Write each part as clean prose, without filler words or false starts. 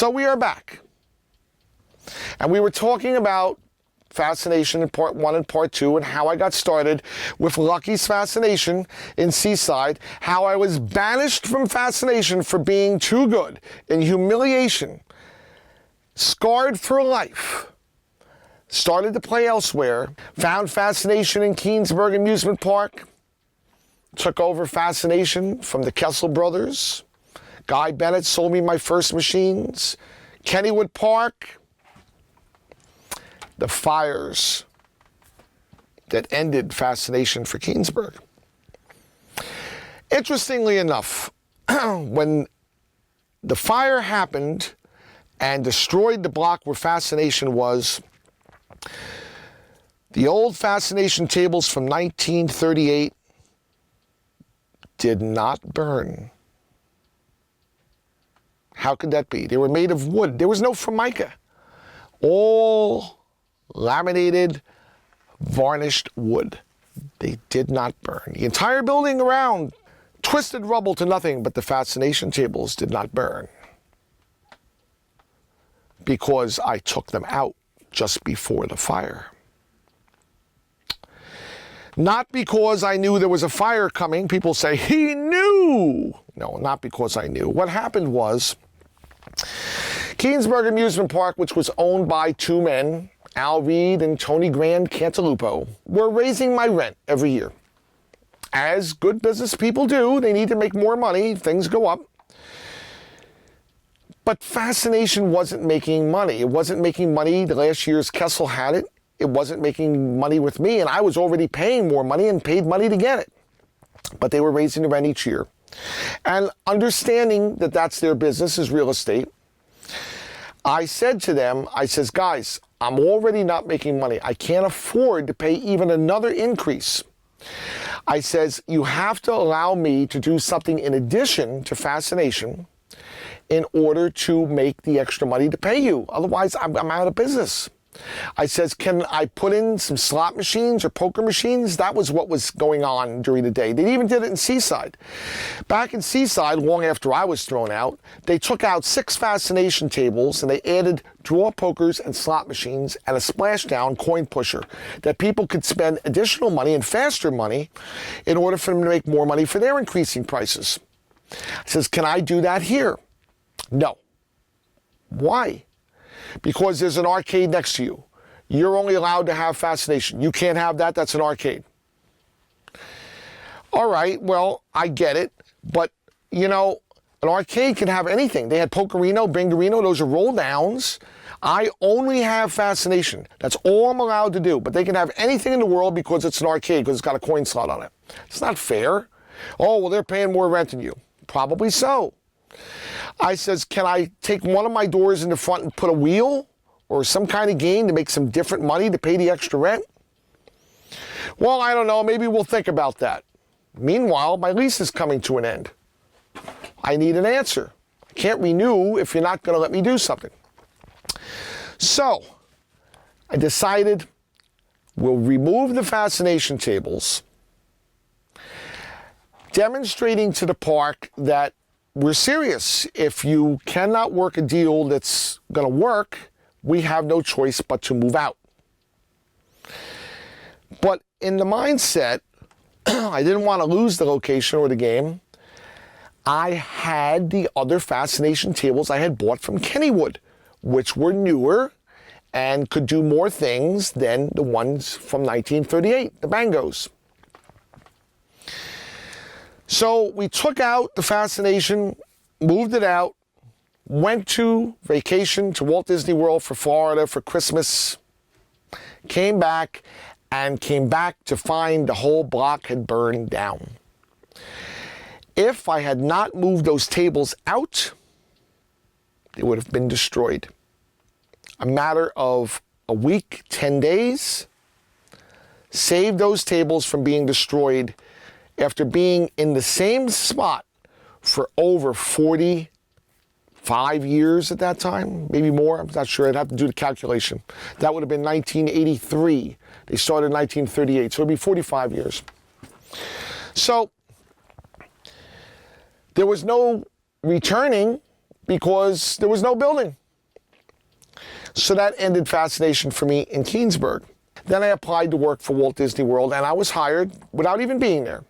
So we are back. And we were talking about fascination in part 1 and part 2 and how I got started with Lucky's Fascination in Seaside, how I was banished from fascination for being too good, in humiliation, scarred for life. Started to play elsewhere, found fascination in Keensburg Amusement Park, took over fascination from the Kessel brothers. Guy Bennett sold me my first machines. Kennywood Park. The fires that ended fascination for Keensburg. Interestingly enough, when the fire happened and destroyed the block where fascination was, the old fascination tables from 1938 did not burn. How could that be? They were made of wood. There was no formica. All laminated, varnished wood. They did not burn. The entire building around, twisted rubble to nothing, but the fascination tables did not burn. Because I took them out just before the fire. Not because I knew there was a fire coming. People say, he knew. No, not because I knew. What happened was, Keensburg Amusement Park, which was owned by two men, Al Reed and Tony Grand Cantalupo, were raising my rent every year. As good business people do, they need to make more money, things go up. But fascination wasn't making money. It wasn't making money. The last year's Kessel had it. It wasn't making money with me, and I was already paying more money and paid money to get it. But they were raising the rent each year. And understanding that that's their business is real estate, I said to them, I says, guys, I'm already not making money. I can't afford to pay even another increase. I says, you have to allow me to do something in addition to fascination in order to make the extra money to pay you. Otherwise, I'm out of business. I says, can I put in some slot machines or poker machines? That was what was going on during the day. They even did it in Seaside. Back in Seaside, long after I was thrown out, they took out 6 fascination tables and they added draw pokers and slot machines and a splashdown coin pusher that people could spend additional money and faster money in order for them to make more money for their increasing prices. I says, can I do that here? No. Why? Because there's an arcade next to you. You're only allowed to have fascination. You can't have that, that's an arcade. All right, well, I get it, but you know, an arcade can have anything. They had Pokerino, Bingarino, those are roll downs. I only have fascination. That's all I'm allowed to do, but they can have anything in the world because it's an arcade, because it's got a coin slot on it. It's not fair. Oh, well, they're paying more rent than you. Probably so. I says, can I take one of my doors in the front and put a wheel or some kind of game to make some different money to pay the extra rent? Well, I don't know. Maybe we'll think about that. Meanwhile, my lease is coming to an end. I need an answer. I can't renew if you're not going to let me do something. So I decided we'll remove the fascination tables, demonstrating to the park that we're serious. If you cannot work a deal that's going to work, we have no choice but to move out. But in the mindset, I didn't want to lose the location or the game. I had the other fascination tables I had bought from Kennywood, which were newer and could do more things than the ones from 1938, the Bangos. So we took out the fascination, moved it out, went to vacation to Walt Disney World for Florida for Christmas, came back to find the whole block had burned down. If I had not moved those tables out, they would have been destroyed. A matter of a week, 10 days, saved those tables from being destroyed after being in the same spot for over 45 years at that time, maybe more, I'm not sure, I'd have to do the calculation. That would have been 1983. They started in 1938, so it would be 45 years. So there was no returning because there was no building. So that ended Fascination for me in Keansburg. Then I applied to work for Walt Disney World, and I was hired without even being there.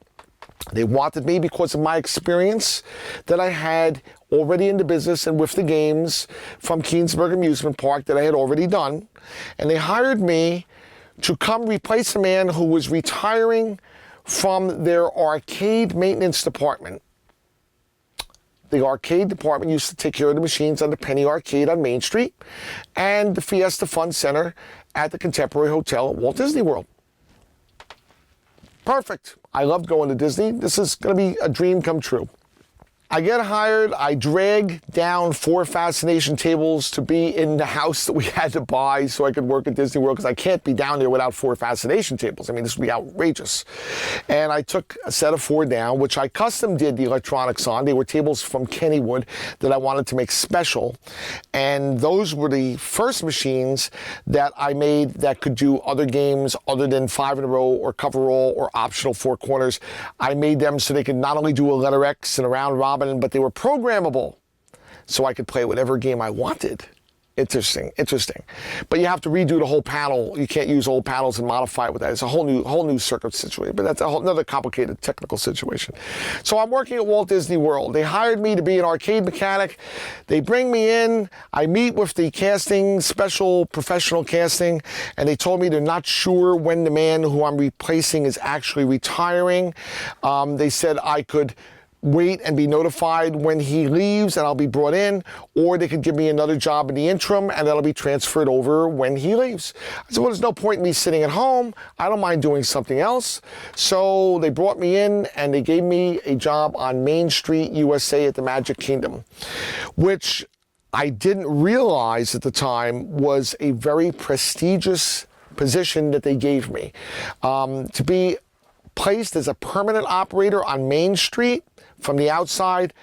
They wanted me because of my experience that I had already in the business and with the games from Keansburg Amusement Park that I had already done. And they hired me to come replace a man who was retiring from their arcade maintenance department. The arcade department used to take care of the machines on the Penny Arcade on Main Street and the Fiesta Fun Center at the Contemporary Hotel at Walt Disney World. Perfect. I love going to Disney. This is going to be a dream come true. I get hired. I drag down 4 Fascination tables to be in the house that we had to buy so I could work at Disney World, because I can't be down there without 4 Fascination tables. I mean, this would be outrageous. And I took a set of 4 down, which I custom did the electronics on. They were tables from Kennywood that I wanted to make special. And those were the first machines that I made that could do other games other than 5 in a row or cover all or optional 4 corners. I made them so they could not only do a letter X and a round robin, but they were programmable, so I could play whatever game I wanted. Interesting. But you have to redo the whole panel. You can't use old panels and modify it with that. It's a whole new circuit situation, but that's another complicated technical situation. So I'm working at Walt Disney World. They hired me to be an arcade mechanic. They bring me in. I meet with the casting, special professional casting, and they told me they're not sure when the man who I'm replacing is actually retiring. They said I could wait and be notified when he leaves and I'll be brought in, or they could give me another job in the interim and that'll be transferred over when he leaves. I said, well, there's no point in me sitting at home. I don't mind doing something else. So they brought me in and they gave me a job on Main Street, USA at the Magic Kingdom, which I didn't realize at the time was a very prestigious position that they gave me. To be placed as a permanent operator on Main Street from the outside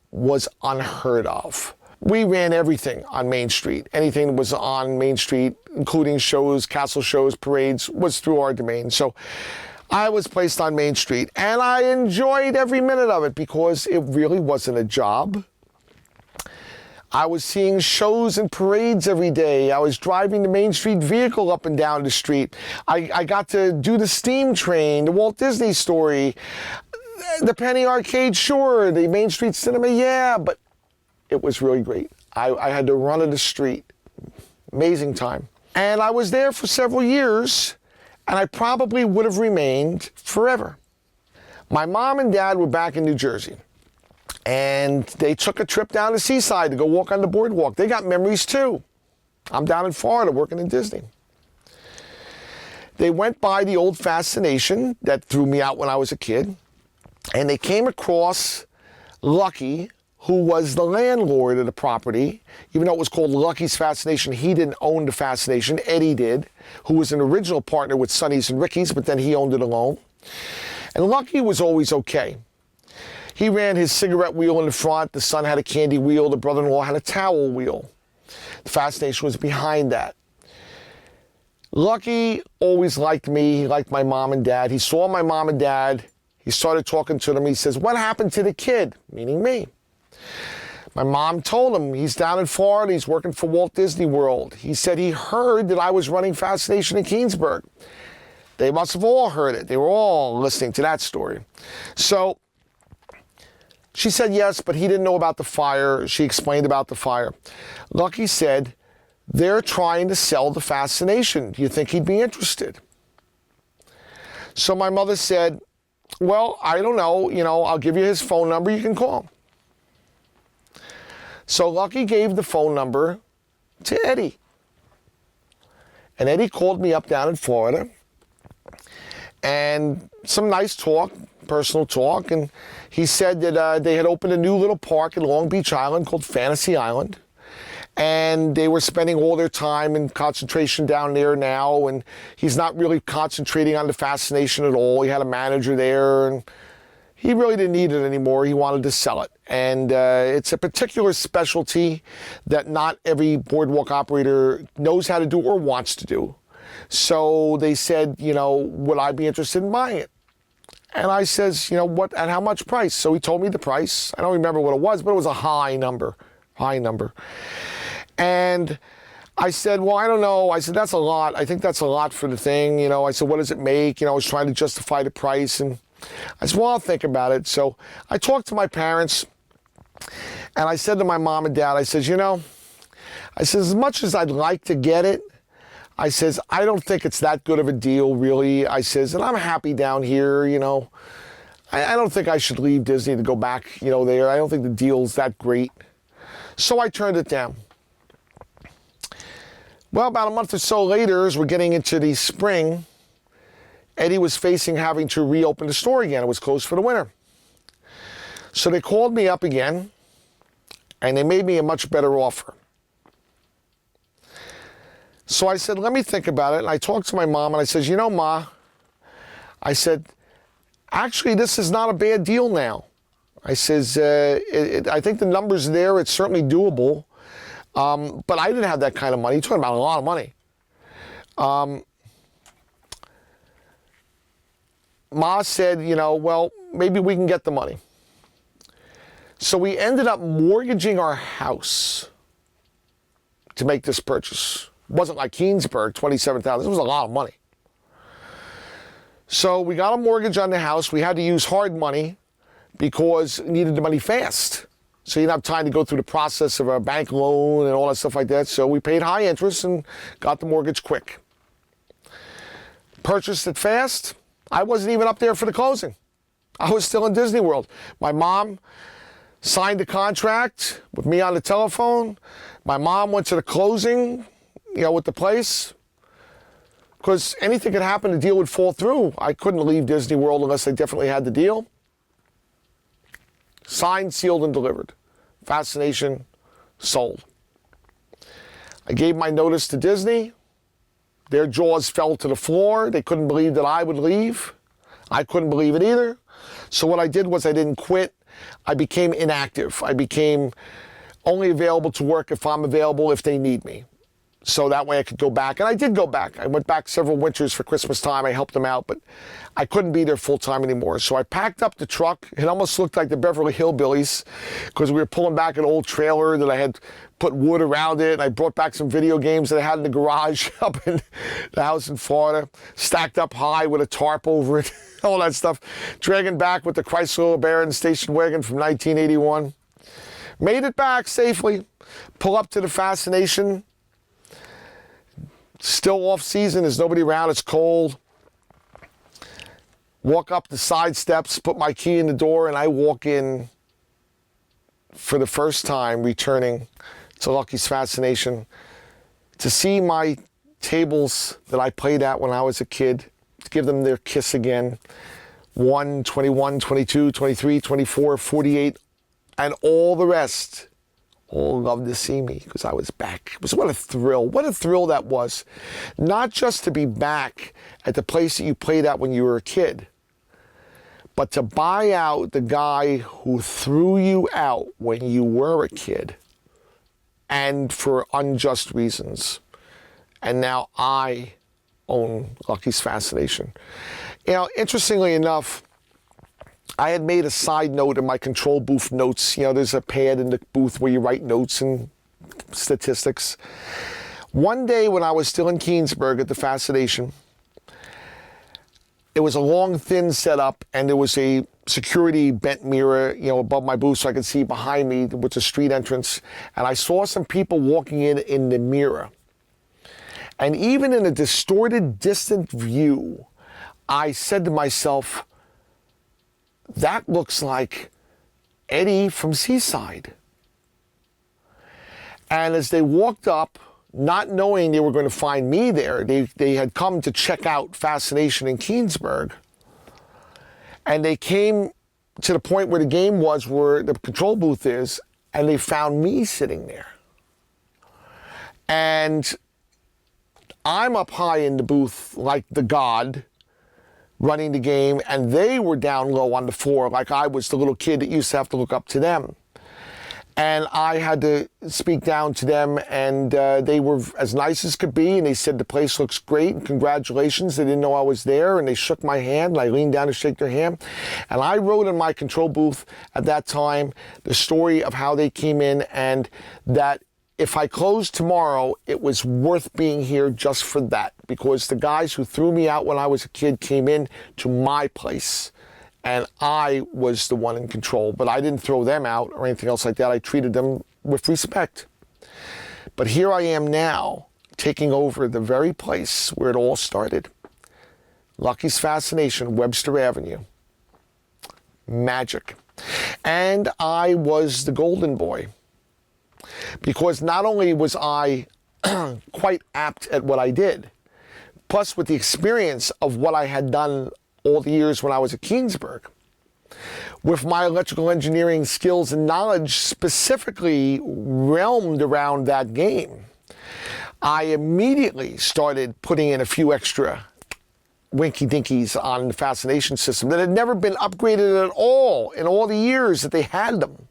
was unheard of. We ran everything on Main Street. Anything that was on Main Street, including shows, castle shows, parades, was through our domain. So I was placed on Main Street, and I enjoyed every minute of it because it really wasn't a job. I was seeing shows and parades every day. I was driving the Main Street vehicle up and down the street. I got to do the steam train, the Walt Disney Story, the Penny Arcade, sure, the Main Street Cinema, yeah, but it was really great. I had to run of the street. Amazing time. And I was there for several years, and I probably would have remained forever. My mom and dad were back in New Jersey, and they took a trip down to Seaside to go walk on the boardwalk. They got memories too. I'm down in Florida working in Disney. They went by the old Fascination that threw me out when I was a kid, and they came across Lucky, who was the landlord of the property. Even though it was called Lucky's Fascination, he didn't own the Fascination. Eddie did, who was an original partner with Sonny's and Ricky's, but then he owned it alone. And Lucky was always okay. He ran his cigarette wheel in the front. The son had a candy wheel. The brother-in-law had a towel wheel. The Fascination was behind that. Lucky always liked me. He liked my mom and dad. He saw my mom and dad. He started talking to them. He says, what happened to the kid? Meaning me. My mom told him he's down in Florida. He's working for Walt Disney World. He said he heard that I was running Fascination in Keansburg. They must have all heard it. They were all listening to that story. So she said yes, but he didn't know about the fire. She explained about the fire. Lucky said, they're trying to sell the Fascination. Do you think he'd be interested? So my mother said, well, I don't know. I'll give you his phone number. You can call him. So Lucky gave the phone number to Eddie. And Eddie called me up down in Florida. And some nice talk, personal talk. And he said that they had opened a new little park in Long Beach Island called Fantasy Island. And they were spending all their time and concentration down there now, and he's not really concentrating on the Fascination at all. He had a manager there, and he really didn't need it anymore. He wanted to sell it. And it's a particular specialty that not every boardwalk operator knows how to do or wants to do. So they said, would I be interested in buying it? And I says, what, at how much price? So he told me the price. I don't remember what it was, but it was a high number. high number. And I said, well, I don't know. I said, that's a lot. I think that's a lot for the thing. You know, I said, what does it make? You know, I was trying to justify the price. And I said, well, I'll think about it. So I talked to my parents, and I said to my mom and dad, I said, you know, I said, as much as I'd like to get it, I says, I don't think it's that good of a deal, really. I says, and I'm happy down here, you know. I don't think I should leave Disney to go back, you know, there. I don't think the deal's that great. So I turned it down. Well, about a month or so later, as we're getting into the spring, Eddie was facing having to reopen the store again. It was closed for the winter. So they called me up again, and they made me a much better offer. So I said, let me think about it. And I talked to my mom, and I said, you know, Ma, I said, actually, this is not a bad deal now. I says, I think the numbers there, it's certainly doable. But I didn't have that kind of money. You're talking about a lot of money. Ma said, you know, well, maybe we can get the money. So we ended up mortgaging our house to make this purchase. It wasn't like Keansburg, $27,000. It was a lot of money. So we got a mortgage on the house. We had to use hard money because we needed the money fast. So you didn't have time to go through the process of a bank loan and all that stuff like that. So we paid high interest and got the mortgage quick. Purchased it fast. I wasn't even up there for the closing. I was still in Disney World. My mom signed the contract with me on the telephone. My mom went to the closing, you know, with the place. Because anything could happen, the deal would fall through. I couldn't leave Disney World unless they definitely had the deal. Signed, sealed, and delivered. Fascination sold. I gave my notice to Disney. Their jaws fell to the floor. They couldn't believe that I would leave. I couldn't believe it either. So what I did was I didn't quit. I became inactive. I became only available to work if I'm available if they need me. So that way I could go back. And I did go back. I went back several winters for Christmas time. I helped them out, but I couldn't be there full time anymore. So I packed up the truck. It almost looked like the Beverly Hillbillies because we were pulling back an old trailer that I had put wood around it. And I brought back some video games that I had in the garage up in the house in Florida, stacked up high with a tarp over it, all that stuff. Dragging back with the Chrysler LeBaron station wagon from 1981. Made it back safely. Pull up to the Fascination. Still off season, there's nobody around, it's cold. Walk up the side steps, put my key in the door, and I walk in for the first time returning to Lucky's Fascination to see my tables that I played at when I was a kid, to give them their kiss again. 1, 21, 22, 23, 24, 48, and all the rest. All loved to see me because I was back. It was what a thrill that was. Not just to be back at the place that you played at when you were a kid, but to buy out the guy who threw you out when you were a kid and for unjust reasons. And now I own Lucky's Fascination. You know, interestingly enough, I had made a side note in my control booth notes. You know, there's a pad in the booth where you write notes and statistics. One day when I was still in Keansburg at the Fascination, it was a long, thin setup, and there was a security bent mirror, you know, above my booth so I could see behind me with the street entrance. And I saw some people walking in the mirror. And even in a distorted, distant view, I said to myself, that looks like Eddie from Seaside. And as they walked up, not knowing they were going to find me there, they had come to check out Fascination in Keansburg. And they came to the point where the game was, where the control booth is, and they found me sitting there. And I'm up high in the booth like the god, running the game, and they were down low on the floor like I was the little kid that used to have to look up to them. And I had to speak down to them, and they were as nice as could be, and they said the place looks great, and congratulations. They didn't know I was there, and they shook my hand, and I leaned down to shake their hand. And I wrote in my control booth at that time the story of how they came in, and that if I closed tomorrow, it was worth being here just for that, because the guys who threw me out when I was a kid came in to my place. And I was the one in control, but I didn't throw them out or anything else like that. I treated them with respect. But here I am now, taking over the very place where it all started. Lucky's Fascination, Webster Avenue. Magic. And I was the golden boy. Because not only was I quite apt at what I did, plus with the experience of what I had done all the years when I was at Keensburg, with my electrical engineering skills and knowledge specifically realmed around that game, I immediately started putting in a few extra winky-dinkies on the Fascination system that had never been upgraded at all in all the years that they had them.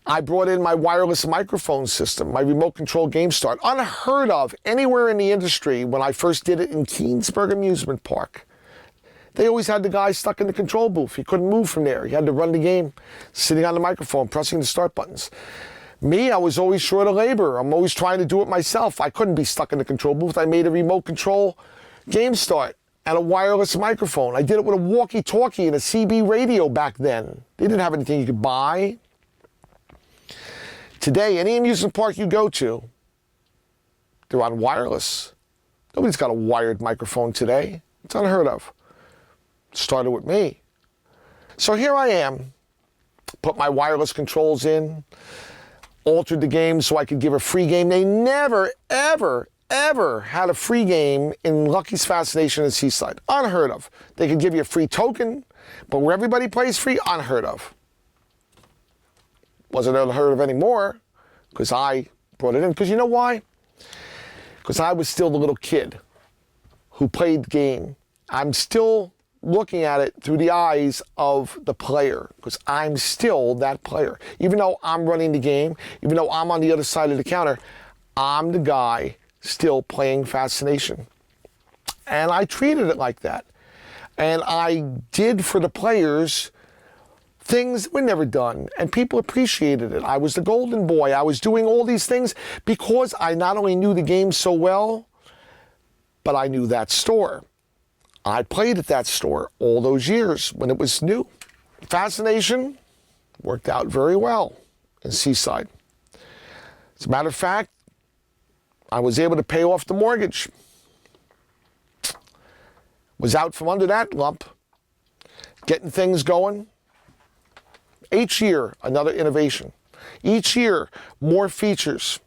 I brought in my wireless microphone system, my remote control game start, unheard of anywhere in the industry when I first did it in Keensburg Amusement Park. They always had the guy stuck in the control booth. He couldn't move from there. He had to run the game sitting on the microphone, pressing the start buttons. Me, I was always short of labor. I'm always trying to do it myself. I couldn't be stuck in the control booth. I made a remote control game start and a wireless microphone. I did it with a walkie-talkie and a CB radio back then. They didn't have anything you could buy. Today, any amusement park you go to, they're on wireless. Nobody's got a wired microphone today. It's unheard of. It started with me. So here I am, put my wireless controls in, altered the game so I could give a free game. They never, ever, ever had a free game in Lucky's Fascination in Seaside. Unheard of. They could give you a free token, but where everybody plays free, unheard of. Wasn't unheard of anymore because I brought it in. Because you know why? Because I was still the little kid who played the game. I'm still looking at it through the eyes of the player because I'm still that player. Even though I'm running the game, even though I'm on the other side of the counter, I'm the guy still playing Fascination. And I treated it like that. And I did for the players things that were never done, and people appreciated it. I was the golden boy. I was doing all these things because I not only knew the game so well, but I knew that store. I played at that store all those years when it was new. Fascination worked out very well in Seaside. As a matter of fact, I was able to pay off the mortgage. Was out from under that lump, getting things going. Each year, another innovation. Each year, more features.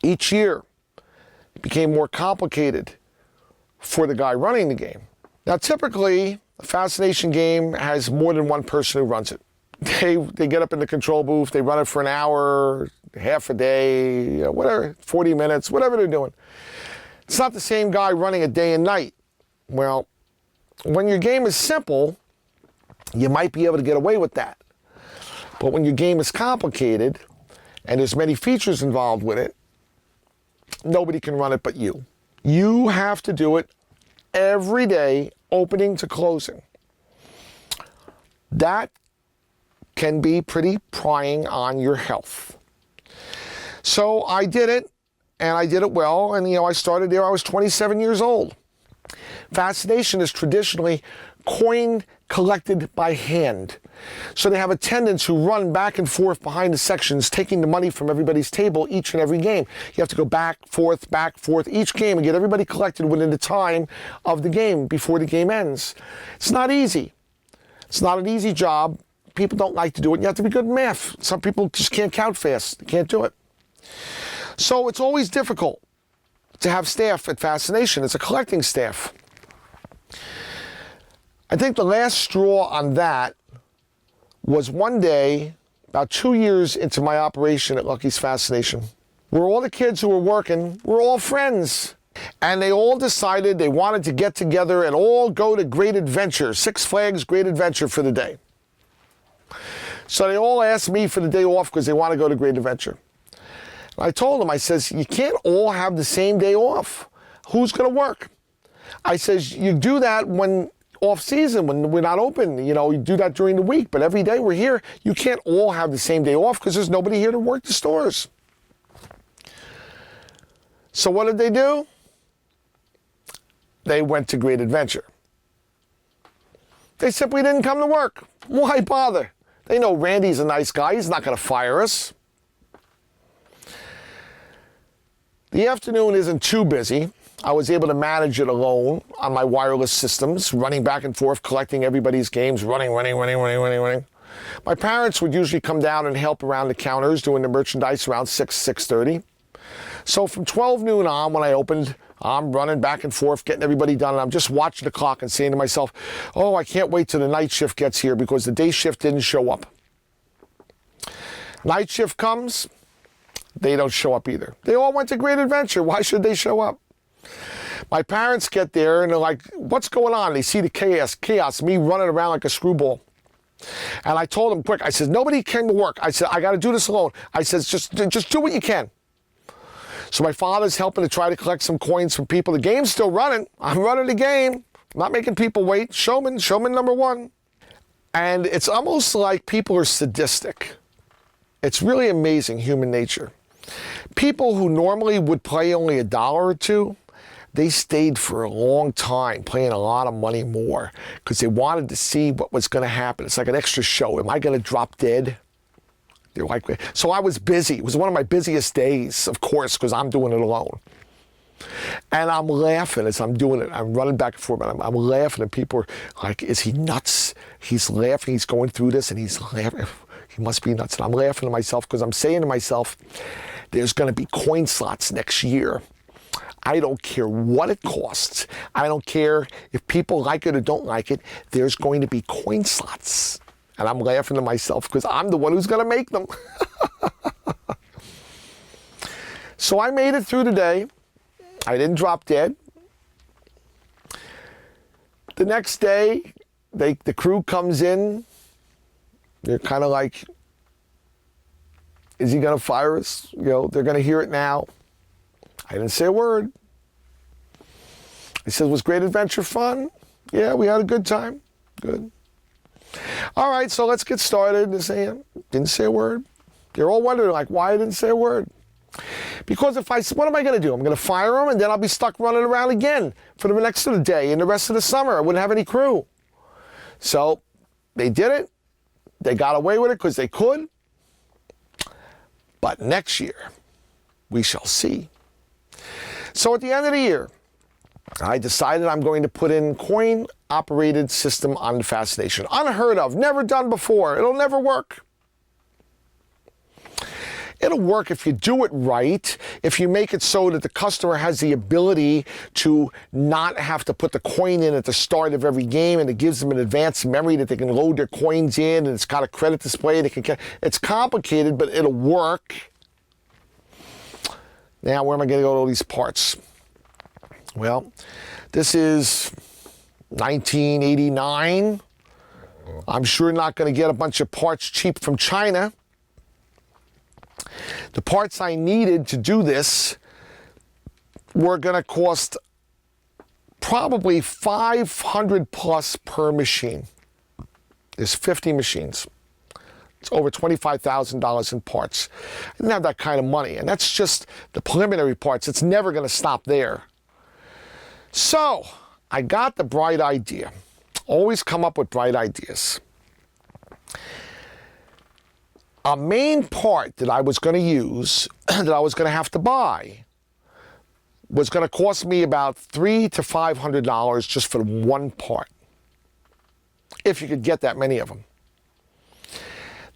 Each year, it became more complicated for the guy running the game. Now, typically, a Fascination game has more than one person who runs it. They get up in the control booth, they run it for an hour, half a day, whatever, 40 minutes, whatever they're doing. It's not the same guy running it day and night. Well, when your game is simple, you might be able to get away with that. But when your game is complicated and there's many features involved with it, nobody can run it but you. You have to do it every day, opening to closing. That can be pretty prying on your health. So I did it, and I did it well, and I started there, I was 27 years old. Fascination is traditionally coin collected by hand. So they have attendants who run back and forth behind the sections, taking the money from everybody's table each and every game. You have to go back, forth, each game and get everybody collected within the time of the game before the game ends. It's not easy. It's not an easy job. People don't like to do it. You have to be good at math. Some people just can't count fast. They can't do it. So it's always difficult to have staff at Fascination. It's a collecting staff. I think the last straw on that was one day, about 2 years into my operation at Lucky's Fascination, where all the kids who were working were all friends. And they all decided they wanted to get together and all go to Great Adventure, Six Flags Great Adventure for the day. So they all asked me for the day off because they want to go to Great Adventure. And I told them, I says, you can't all have the same day off. Who's going to work? I says, you do that when off season, when we're not open, you do that during the week. But every day we're here, you can't all have the same day off because there's nobody here to work the stores. So what did they do? They went to Great Adventure. They simply didn't come to work. Why bother? They know Randy's a nice guy. He's not going to fire us. The afternoon isn't too busy. I was able to manage it alone on my wireless systems, running back and forth, collecting everybody's games, running. My parents would usually come down and help around the counters doing the merchandise around 6:30. So from 12 noon on, when I opened, I'm running back and forth, getting everybody done, and I'm just watching the clock and saying to myself, oh, I can't wait till the night shift gets here because the day shift didn't show up. Night shift comes, they don't show up either. They all went to Great Adventure. Why should they show up? My parents get there and they're like, what's going on? They see the chaos, me running around like a screwball. And I told them quick, I said, nobody came to work. I said, I got to do this alone. I said, just do what you can. So my father's helping to try to collect some coins from people. The game's still running. I'm running the game. I'm not making people wait. Showman number one. And it's almost like people are sadistic. It's really amazing, human nature. People who normally would play only $1 or $2, they stayed for a long time, playing a lot of money more because they wanted to see what was going to happen. It's like an extra show. Am I going to drop dead? They're like, so I was busy. It was one of my busiest days, of course, because I'm doing it alone. And I'm laughing as I'm doing it. I'm running back and forth, and I'm laughing, and people are like, is he nuts? He's laughing. He's going through this, and he's laughing. He must be nuts. And I'm laughing to myself because I'm saying to myself, there's going to be coin slots next year. I don't care what it costs. I don't care if people like it or don't like it. There's going to be coin slots. And I'm laughing to myself because I'm the one who's going to make them. So I made it through the day. I didn't drop dead. The next day, the crew comes in. They're kind of like, is he going to fire us? They're going to hear it now. I didn't say a word. I said, was Great Adventure fun? Yeah, we had a good time. Good. All right, so let's get started. Didn't say a word. They're all wondering, like, why I didn't say a word. Because what am I going to do? I'm going to fire them, and then I'll be stuck running around again for the next of the day and the rest of the summer. I wouldn't have any crew. So they did it. They got away with it because they could. But next year, we shall see. So at the end of the year, I decided I'm going to put in coin-operated system on the Fascination. Unheard of, never done before. It'll never work. It'll work if you do it right, if you make it so that the customer has the ability to not have to put the coin in at the start of every game, and it gives them an advanced memory that they can load their coins in, and it's got a credit display. It's complicated, but it'll work. Now, where am I going to go to all these parts? Well, this is 1989. I'm sure not going to get a bunch of parts cheap from China. The parts I needed to do this were going to cost probably $500 plus per machine. There's 50 machines. It's over $25,000 in parts. I didn't have that kind of money, and that's just the preliminary parts. It's never going to stop there. So I got the bright idea. Always come up with bright ideas. A main part that I was going to use, that I was going to have to buy, was going to cost me about $300 to $500 just for one part, if you could get that many of them.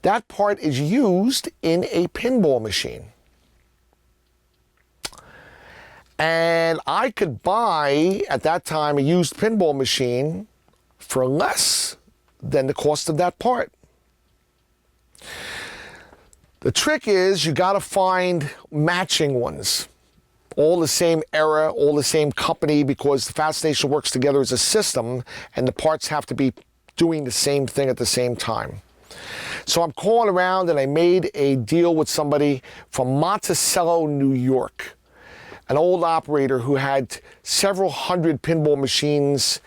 That part is used in a pinball machine. And I could buy, at that time, a used pinball machine for less than the cost of that part. The trick is you got to find matching ones. All the same era, all the same company, because the Fascination works together as a system and the parts have to be doing the same thing at the same time. So I'm calling around, and I made a deal with somebody from Monticello, New York, an old operator who had several hundred pinball machines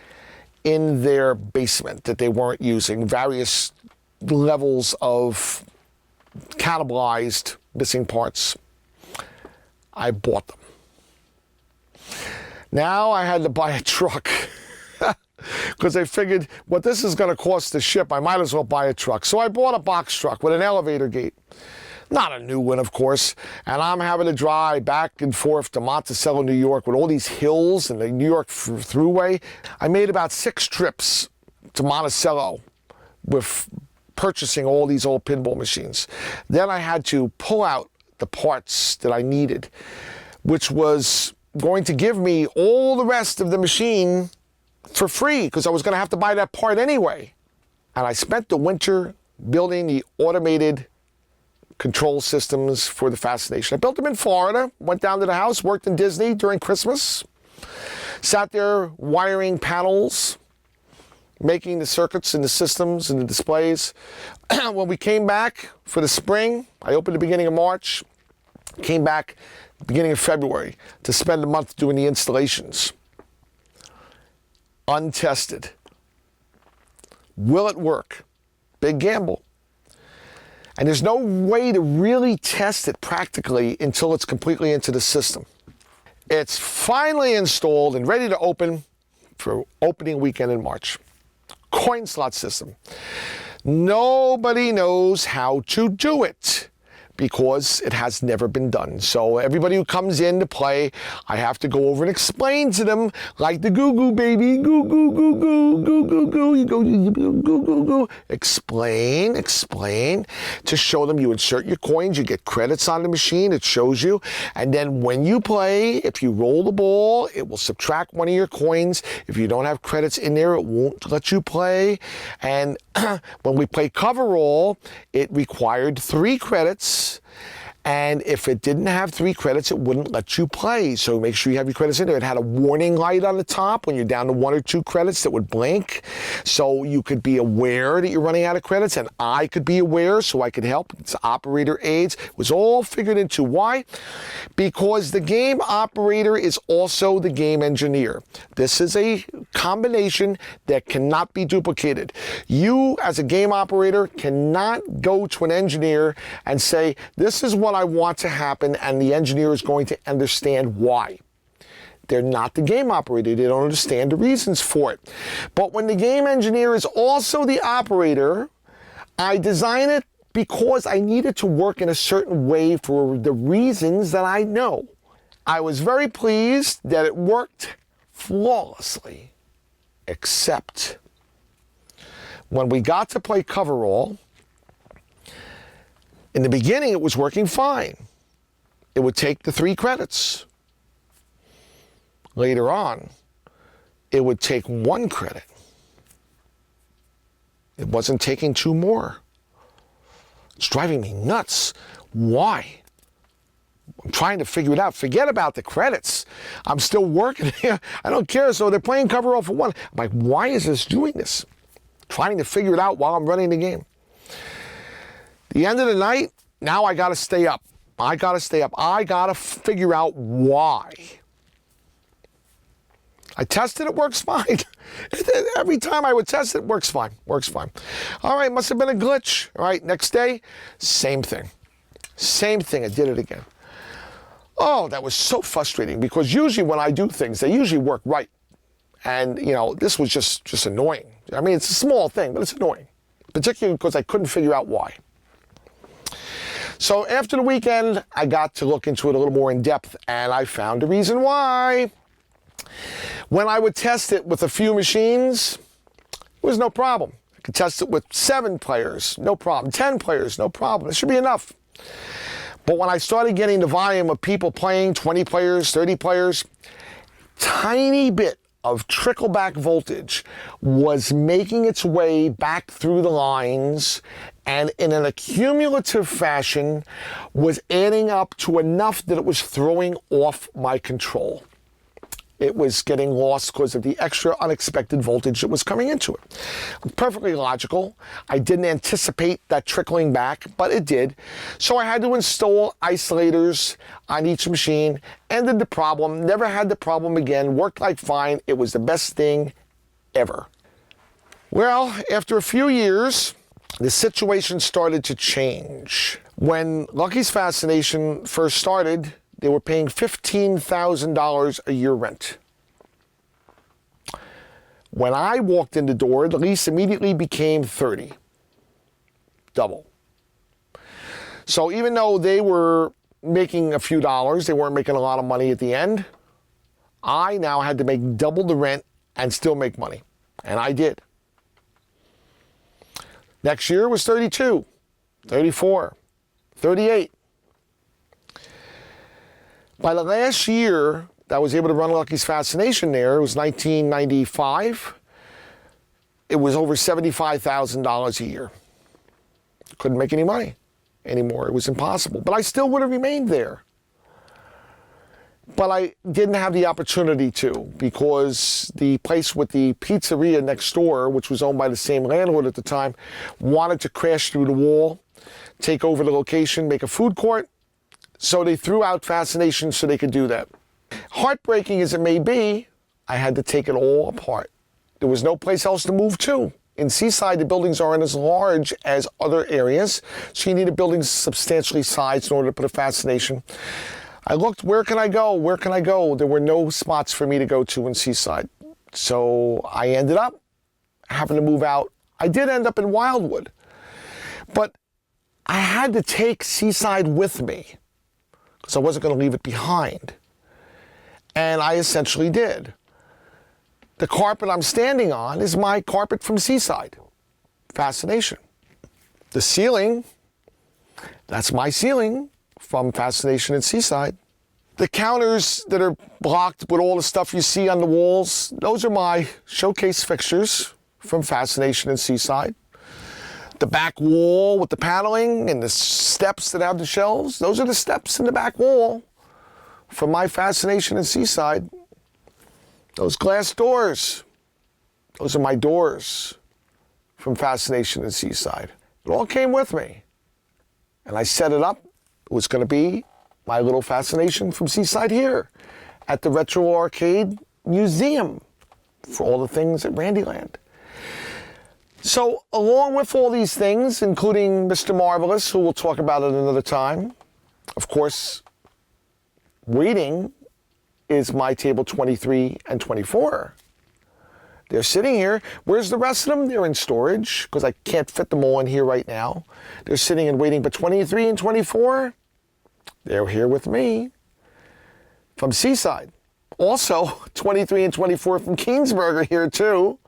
in their basement that they weren't using, various levels of cannibalized missing parts. I bought them. Now I had to buy a truck because I figured what this is going to cost to ship, I might as well buy a truck. So I bought a box truck with an elevator gate. Not a new one, of course, and I'm having to drive back and forth to Monticello, New York with all these hills and the New York Thruway. I made about 6 trips to Monticello with purchasing all these old pinball machines. Then I had to pull out the parts that I needed, which was going to give me all the rest of the machine for free because I was going to have to buy that part anyway. And I spent the winter building the automated control systems for the Fascination. I built them in Florida, went down to the house, worked in Disney during Christmas, sat there wiring panels, making the circuits and the systems and the displays. When we came back for the spring, I opened the beginning of March, came back beginning of February to spend a month doing the installations. Untested. Will it work? Big gamble. And there's no way to really test it practically until it's completely into the system. It's finally installed and ready to open for opening weekend in March. Coin slot system. Nobody knows how to do it because it has never been done. So everybody who comes in to play, I have to go over and explain to them like the goo-goo baby, goo-goo, goo-goo, goo-goo, goo, you go, goo-goo, explain, to show them you insert your coins, you get credits on the machine, it shows you, and then when you play, if you roll the ball, it will subtract one of your coins. If you don't have credits in there, it won't let you play. And when we play coverall, it required 3 credits. And if it didn't have 3 credits, it wouldn't let you play. So make sure you have your credits in there. It had a warning light on the top when you're down to 1 or 2 credits that would blink. So you could be aware that you're running out of credits, and I could be aware so I could help. It's operator aids. It was all figured into. Why? Because the game operator is also the game engineer. This is a combination that cannot be duplicated. You, as a game operator, cannot go to an engineer and say, this is what I want to happen, and the engineer is going to understand why. They're not the game operator. They don't understand the reasons for it. But when the game engineer is also the operator, I design it because I need it to work in a certain way for the reasons that I know. I was very pleased that it worked flawlessly, except when we got to play coverall. In the beginning, it was working fine. It would take the 3 credits. Later on, it would take 1 credit. It wasn't taking 2 more. It's driving me nuts. Why? I'm trying to figure it out. Forget about the credits. I'm still working here. I don't care. So they're playing coverall for 1. I'm like, why is this doing this? Trying to figure it out while I'm running the game. The end of the night, now I got to stay up. I got to figure out why. I tested, it works fine. Every time I would test it, works fine. All right, must have been a glitch. All right, next day, same thing. I did it again. Oh, that was so frustrating because usually when I do things, they usually work right. And, this was just annoying. I mean, it's a small thing, but it's annoying. Particularly because I couldn't figure out why. So after the weekend, I got to look into it a little more in depth, and I found the reason why. When I would test it with a few machines, it was no problem. I could test it with 7 players, no problem. 10 players, no problem. It should be enough. But when I started getting the volume of people playing, 20 players, 30 players, tiny bit of trickle-back voltage was making its way back through the lines, and in an accumulative fashion was adding up to enough that it was throwing off my control. it was getting lost because of the extra unexpected voltage that was coming into it. Perfectly logical. I didn't anticipate that trickling back, but it did. So I had to install isolators on each machine. Ended the problem. Never had the problem again. Worked like fine. It was the best thing ever. Well, after a few years, the situation started to change. When Lucky's Fascination first started, they were paying $15,000 a year rent. When I walked in the door, the lease immediately became $30,000. Double. So even though they were making a few dollars, they weren't making a lot of money at the end, I now had to make double the rent and still make money. And I did. Next year was 32, 34, 38. By the last year that I was able to run Lucky's Fascination there, it was 1995, it was over $75,000 a year. Couldn't make any money anymore. It was impossible. But I still would have remained there. But I didn't have the opportunity to, because the place with the pizzeria next door, which was owned by the same landlord at the time, wanted to crash through the wall, take over the location, make a food court. So they threw out Fascination so they could do that. Heartbreaking as it may be, I had to take it all apart. There was no place else to move to. In Seaside, the buildings aren't as large as other areas, so you need a building substantially sized in order to put a Fascination. I looked, where can I go? Where can I go? There were no spots for me to go to in Seaside. So I ended up having to move out. I did end up in Wildwood, but I had to take Seaside with me because I wasn't going to leave it behind. And I essentially did. The carpet I'm standing on is my carpet from Seaside Fascination. The ceiling, that's my ceiling from Fascination at Seaside. The counters that are blocked with all the stuff you see on the walls, those are my showcase fixtures from Fascination at Seaside. The back wall with the paneling and the steps that have the shelves, those are the steps in the back wall from my Fascination at Seaside. Those glass doors, those are my doors from Fascination at Seaside. It all came with me. And I set it up. It was going to be my little Fascination from Seaside here at the Retro Arcade Museum for all the things at Randyland. So along with all these things, including Mr. Marvelous, who we'll talk about at another time, of course, waiting is my table 23 and 24. They're sitting here. Where's the rest of them? They're in storage because I can't fit them all in here right now. They're sitting and waiting, but 23 and 24, they're here with me from Seaside. Also, 23 and 24 from Keensburger here too,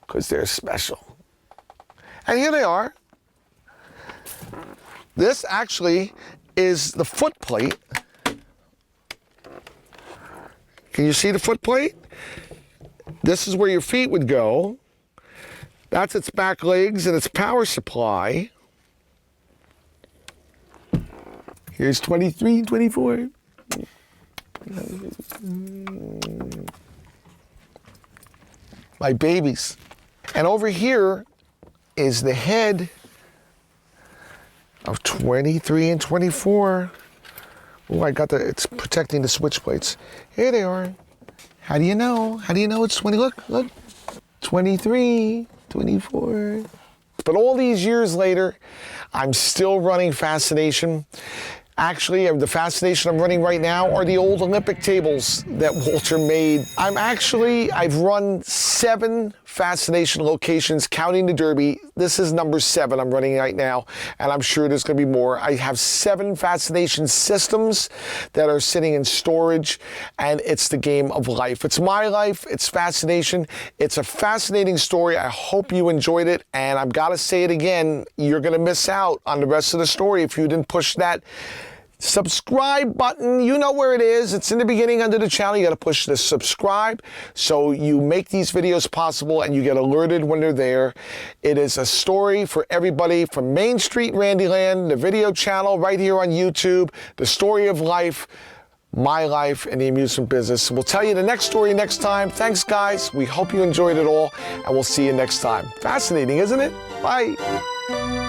because they're special. And here they are. This actually is the foot plate. Can you see the foot plate? This is where your feet would go. That's its back legs and its power supply. Here's 23 and 24. My babies. And over here is the head of 23 and 24. Oh, it's protecting the switch plates. Here they are. How do you know? How do you know it's 20? Look. 23, 24. But all these years later, I'm still running Fascination. Actually, the Fascination I'm running right now are the old Olympic tables that Walter made. I've run 7 Fascination locations, counting the Derby. This is number 7 I'm running right now, and I'm sure there's going to be more. I have 7 Fascination systems that are sitting in storage, and it's the game of life. It's my life. It's Fascination. It's a fascinating story. I hope you enjoyed it, and I've got to say it again, you're going to miss out on the rest of the story if you didn't push that subscribe button. You know where it is. It's in the beginning under the channel. You got to push the subscribe so you make these videos possible and you get alerted when they're there. It is a story for everybody from Main Street Randyland, the video channel right here on YouTube, the story of life. my life in the amusement business. We'll tell you the next story next time. Thanks, guys. We hope you enjoyed it all, and we'll see you next time. Fascinating, isn't it? Bye.